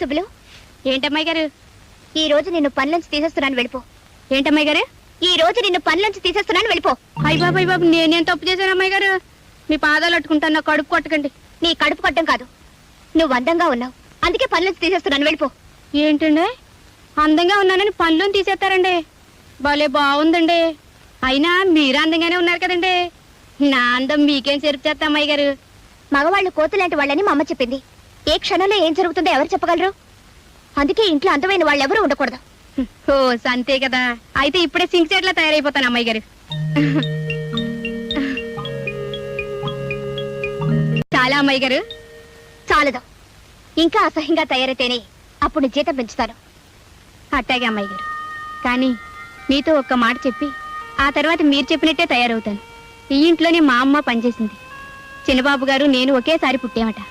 సుబ్బులు, ఏంటమ్మాయి గారు? ఈ రోజు నిన్ను పనిలోంచి తీసేస్తున్నాను, వెళ్ళిపో. ఏంటమ్మాయి గారు? ఈ రోజు నిన్ను పనిలోంచి తీసేస్తున్నాను, వెళ్ళిపో. అయ్య బాబు, నేనేం తప్పు చేశాను అమ్మాయి గారు? మీ పాదాలు అట్టుకుంటాను, నా కడుపు కొట్టకండి. నీ కడుపు కొట్టం కాదు, నువ్వు అందంగా ఉన్నావు, అందుకే పనిలోంచి తీసేస్తున్నాను, వెళ్ళిపో. ఏంటండి, అందంగా ఉన్నానని పనిలోని తీసేస్తారండి? భలే బాగుందండి. అయినా మీరు అందంగానే ఉన్నారు కదండి. నా అందం మీకేం చెరుపు చేస్తా అమ్మాయి గారు? మగవాళ్ళు కోతులాంటి వాళ్ళని మా అమ్మ చెప్పింది. ఏ క్షణంలో ఏం జరుగుతుందో ఎవరు చెప్పగలరు? అందుకే ఇంట్లో అందమైన వాళ్ళు ఎవరు ఉండకూడదు. ఓ అంతే కదా. అయితే ఇప్పుడే సింక్ సెట్లా తయారైపోతాను అమ్మాయి గారు. చాలా అమ్మాయి గారు. చాలదు, ఇంకా అసహ్యంగా తయారైతేనే అప్పుడు జీతం పెంచుతాను. అట్టాగే అమ్మాయి గారు. కానీ మీతో ఒక్క మాట చెప్పి ఆ తర్వాత మీరు చెప్పినట్టే తయారవుతాను. ఈ ఇంట్లోనే మా అమ్మ పనిచేసింది. చిన్నబాబు గారు నేను ఒకేసారి పుట్టామట.